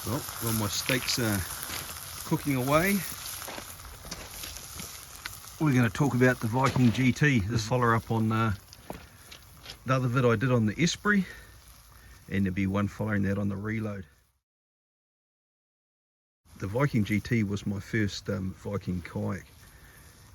Well, while my steaks are cooking away, we're going to talk about the Viking GT. This follow up on the other vid I did on the Esprit, and there'll be one following that on the Reload. The Viking GT was my first Viking kayak,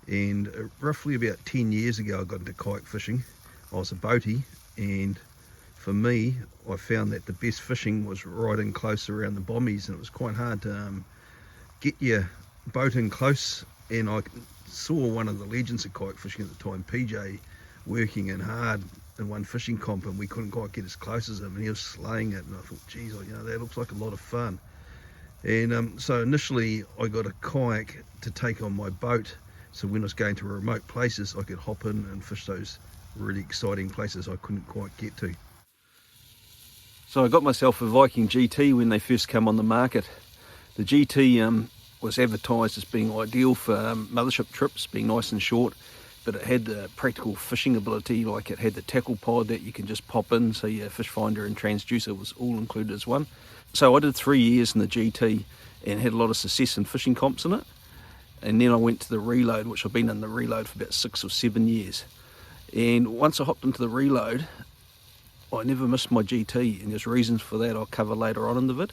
and roughly about 10 years ago I got into kayak fishing. I was a boatie, and for me, I found that the best fishing was right in close around the bommies, and it was quite hard to get your boat in close. And I saw one of the legends of kayak fishing at the time, PJ, working in hard in one fishing comp, and we couldn't quite get as close as him, and he was slaying it. And I thought, geez, that looks like a lot of fun. And so initially I got a kayak to take on my boat, so when I was going to remote places I could hop in and fish those really exciting places I couldn't quite get to. So I got myself a Viking GT when they first came on the market. The GT was advertised as being ideal for mothership trips, being nice and short, but it had the practical fishing ability. Like, it had the tackle pod that you can just pop in, so your fish finder and transducer was all included as one. So I did 3 years in the GT and had a lot of success in fishing comps in it. And then I went to the Reload, which I've been in the Reload for about 6 or 7 years. And once I hopped into the Reload, I never missed my GT, and there's reasons for that I'll cover later on in the vid.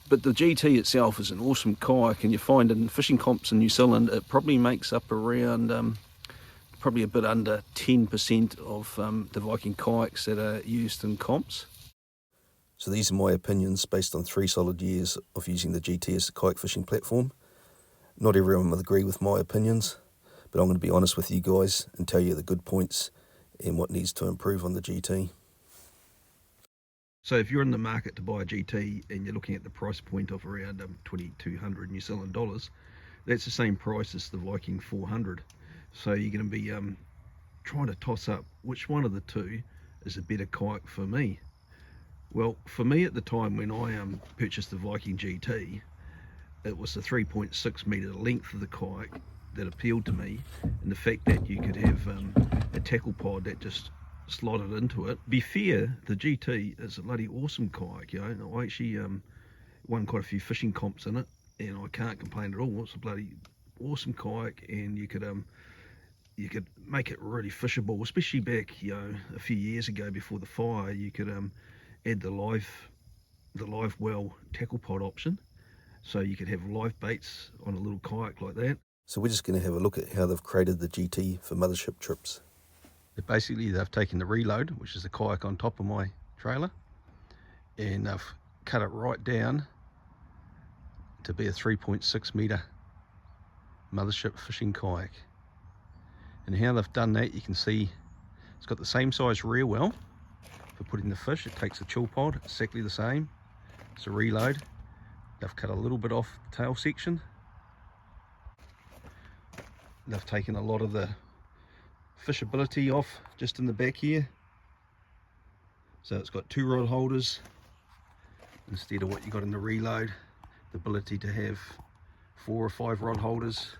But the GT itself is an awesome kayak, and you find in fishing comps in New Zealand it probably makes up around probably a bit under 10% of the Viking kayaks that are used in comps. So these are my opinions based on 3 solid years of using the GT as a kayak fishing platform. Not everyone will agree with my opinions, but I'm going to be honest with you guys and tell you the good points and what needs to improve on the GT. So if you're in the market to buy a GT and you're looking at the price point of around 2,200 New Zealand dollars, that's the same price as the Viking 400. So you're going to be trying to toss up which one of the two is a better kayak for me. Well, for me at the time when I purchased the Viking GT, it was the 3.6 metre length of the kayak that appealed to me, and the fact that you could have a tackle pod that just slotted into it. Be fair, the GT is a bloody awesome kayak. I actually won quite a few fishing comps in it, and I can't complain at all. It's a bloody awesome kayak, and you could make it really fishable, especially back a few years ago before the fire. You could add the live well tackle pod option, so you could have live baits on a little kayak like that. So we're just going to have a look at how they've created the GT for mothership trips. Basically, they've taken the Reload, which is the kayak on top of my trailer, and they've cut it right down to be a 3.6 metre mothership fishing kayak. And how they've done that, you can see it's got the same size rear well for putting the fish. It takes a chill pod, exactly the same. It's a Reload. They've cut a little bit off the tail section. They've taken a lot of the fishability off just in the back here, so it's got 2 rod holders instead of what you got in the Reload, the ability to have 4 or 5 rod holders,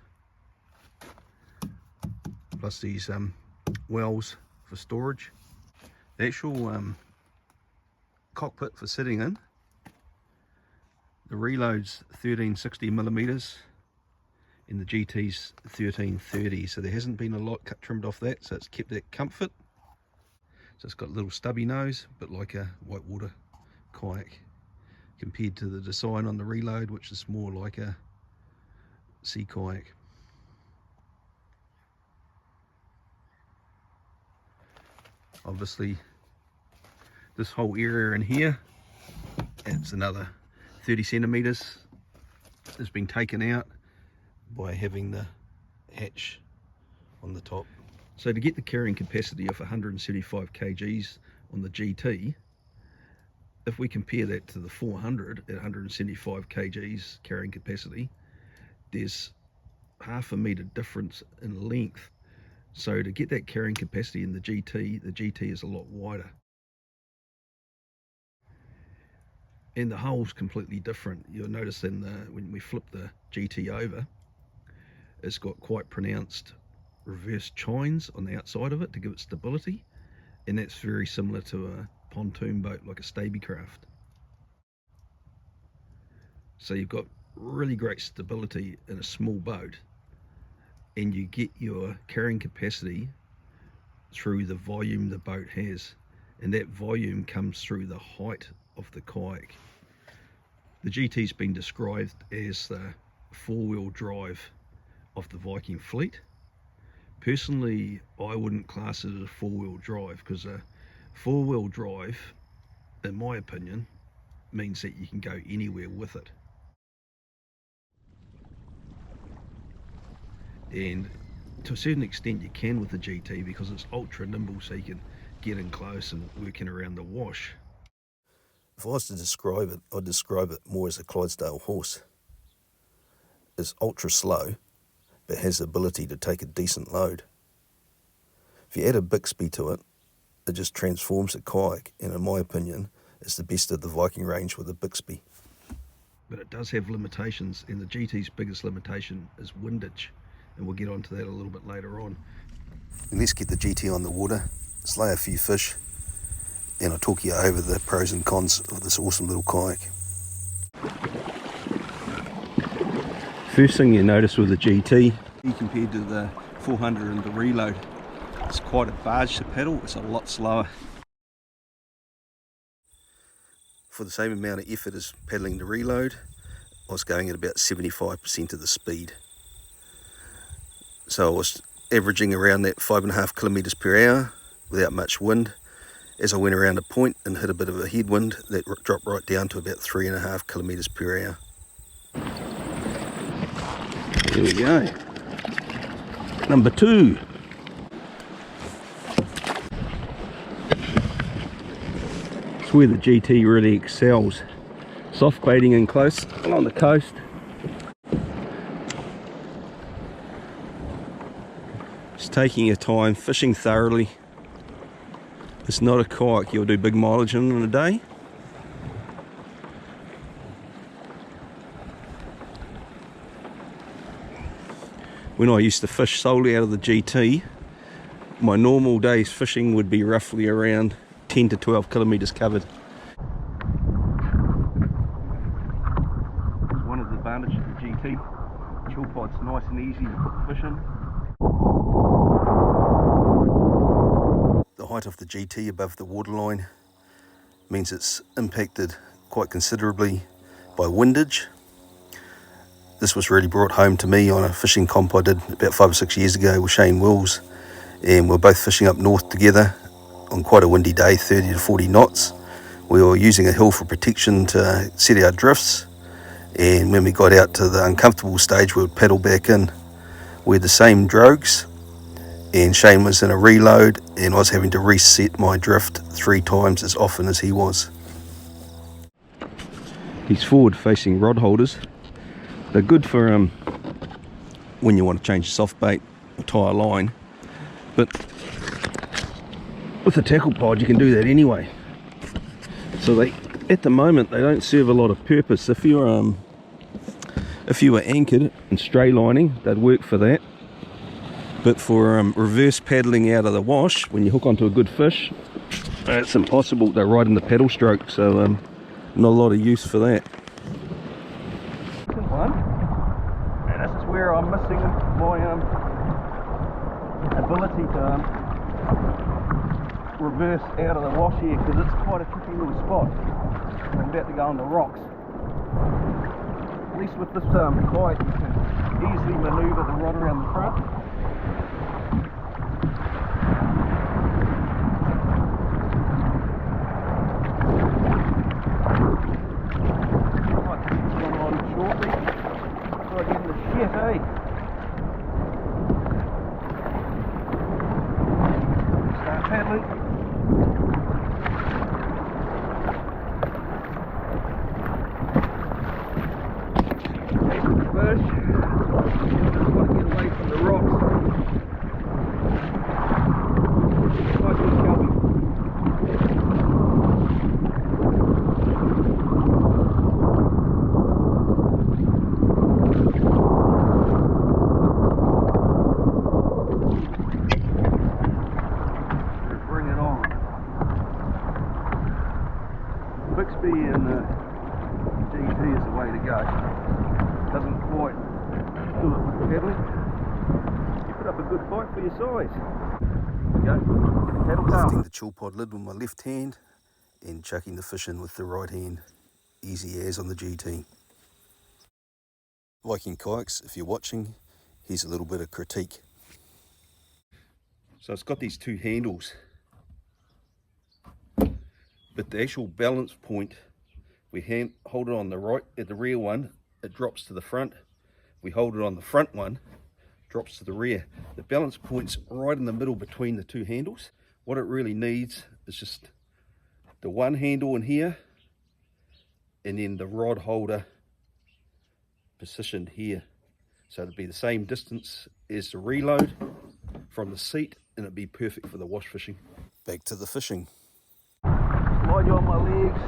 plus these wells for storage. The actual cockpit for sitting in, the Reload's 1360mm and the GT's 1330, so there hasn't been a lot trimmed off that, so it's kept that comfort. So it's got a little stubby nose, but like a whitewater kayak, compared to the design on the Reload, which is more like a sea kayak. Obviously this whole area in here, it's another 30 centimeters, has been taken out by having the hatch on the top. So to get the carrying capacity of 175 kgs on the GT, if we compare that to the 400 at 175 kgs carrying capacity, there's half a metre difference in length. So to get that carrying capacity in the GT is a lot wider. And the hull's completely different. You'll notice when we flip the GT over, it's got quite pronounced reverse chines on the outside of it to give it stability, and that's very similar to a pontoon boat like a Stabicraft. So you've got really great stability in a small boat, and you get your carrying capacity through the volume the boat has, and that volume comes through the height of the kayak. The GT's been described as the four-wheel drive of the Viking fleet. Personally, I wouldn't class it as a four-wheel drive, because a four-wheel drive, in my opinion, means that you can go anywhere with it. And to a certain extent you can with the GT, because it's ultra nimble, so you can get in close and working around the wash. If I was to describe it, I'd describe it more as a Clydesdale horse. It's ultra slow, but has the ability to take a decent load. If you add a Bixby to it, it just transforms the kayak, and in my opinion, it's the best of the Viking range with a Bixby. But it does have limitations, and the GT's biggest limitation is windage, and we'll get onto that a little bit later on. And let's get the GT on the water, slay a few fish, and I'll talk you over the pros and cons of this awesome little kayak. First thing you notice with the GT, compared to the 400 and the reload, it's quite a barge to paddle. It's a lot slower. For the same amount of effort as paddling the reload, I was going at about 75% of the speed. So I was averaging around that 5.5 kilometres per hour without much wind. As I went around a point and hit a bit of a headwind, that dropped right down to about 3.5 kilometres per hour. There we go. Number 2. It's where the GT really excels. Soft baiting in close along the coast. Just taking your time, fishing thoroughly. It's not a kayak you'll do big mileage in a day. When I used to fish solely out of the GT, my normal day's fishing would be roughly around 10 to 12 kilometres covered. One of the advantages of the GT, chill pod's nice and easy to put fish in. The height of the GT above the waterline means it's impacted quite considerably by windage. This was really brought home to me on a fishing comp I did about 5 or 6 years ago with Shane Wills, and we're both fishing up north together on quite a windy day, 30 to 40 knots. We were using a hill for protection to set our drifts, and when we got out to the uncomfortable stage we would paddle back in. We had the same drogues, and Shane was in a reload, and I was having to reset my drift 3 times as often as he was. These forward facing rod holders, they're good for when you want to change soft bait or tie a line, but with the tackle pod you can do that anyway. So they, at the moment, they don't serve a lot of purpose. If you were anchored and stray lining, they'd work for that. But for reverse paddling out of the wash, when you hook onto a good fish, it's impossible. They're right in the paddle stroke, so not a lot of use for that. One, and this is where I'm missing my ability to reverse out of the wash here, because it's quite a tricky little spot. I'm about to go on the rocks. At least with this kayak you can easily manoeuvre the rod around the front. Might come on shortly before I get in the shit, eh? Start paddling. Fish. Just want to get away from the rocks. Nice little shelby. Bring it on. Bixby and the GT is the way to we go. Doesn't quite do it with paddling. You put up a good fight for your size. There we go. Paddle tail. Lifting the chill pod lid with my left hand and chucking the fish in with the right hand. Easy as on the GT. Viking kayaks, if you're watching, here's a little bit of critique. So it's got these two handles, but the actual balance point, we hold it on the right, at the rear one, it drops to the front. We hold it on the front one, drops to the rear. The balance point's right in the middle between the two handles. What it really needs is just the one handle in here, and then the rod holder positioned here. So it'd be the same distance as the reload from the seat, and it'd be perfect for the wash fishing. Back to the fishing. Slide you on my legs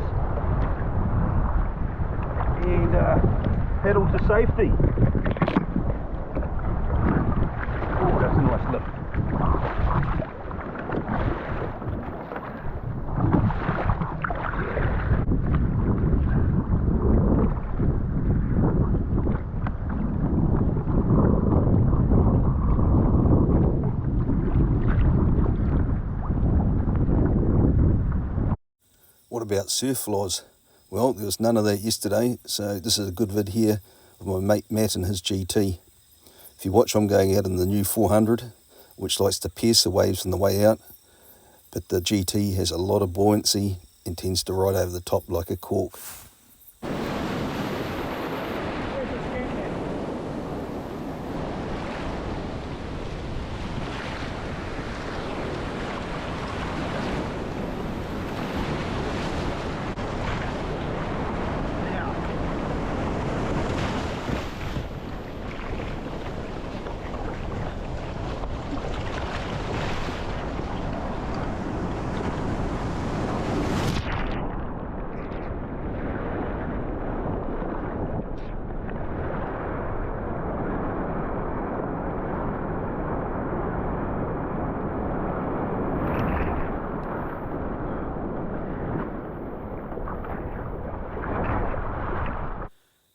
and pedal to safety. Oh, that's a nice lift. What about surf flies? Well, there was none of that yesterday, so this is a good vid here of my mate Matt and his GT. If you watch, I'm going out in the new 400, which likes to pierce the waves on the way out, but the GT has a lot of buoyancy and tends to ride over the top like a cork.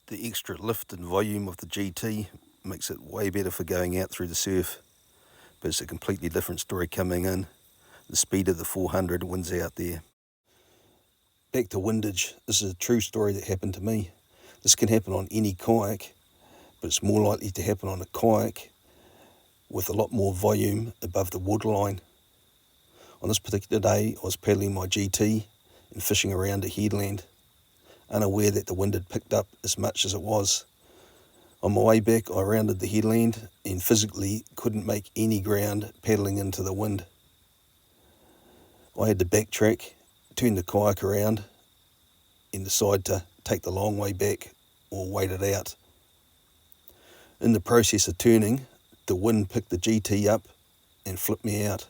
The extra lift and volume of the GT makes it way better for going out through the surf, but it's a completely different story coming in. The speed of the 400 wins out there. Back to windage. This is a true story that happened to me. This can happen on any kayak, but it's more likely to happen on a kayak with a lot more volume above the waterline. On this particular day, I was paddling my GT and fishing around a headland, unaware that the wind had picked up as much as it was. On my way back, I rounded the headland and physically couldn't make any ground paddling into the wind. I had to backtrack, turn the kayak around and decide to take the long way back or wait it out. In the process of turning, the wind picked the GT up and flipped me out.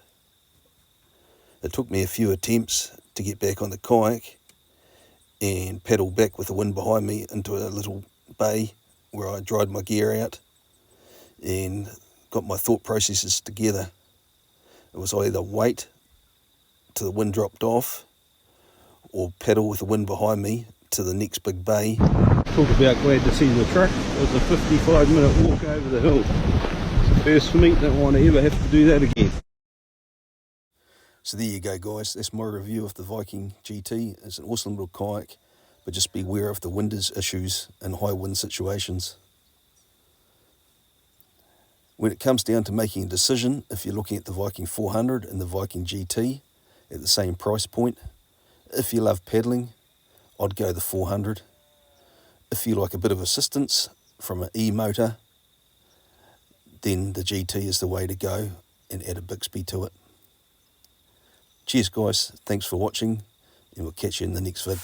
It took me a few attempts to get back on the kayak and paddle back with the wind behind me into a little bay where I dried my gear out and got my thought processes together. It was either wait till the wind dropped off or paddle with the wind behind me to the next big bay. Talk about glad to see the truck. It was a 55-minute walk over the hill. It's the first for me, don't want to ever have to do that again. So there you go, guys, that's my review of the Viking GT. It's an awesome little kayak, but just beware of the windage issues in high wind situations. When it comes down to making a decision, if you're looking at the Viking 400 and the Viking GT at the same price point, if you love paddling, I'd go the 400. If you like a bit of assistance from an e-motor, then the GT is the way to go, and add a Bixby to it. Cheers guys, thanks for watching, and we'll catch you in the next vid.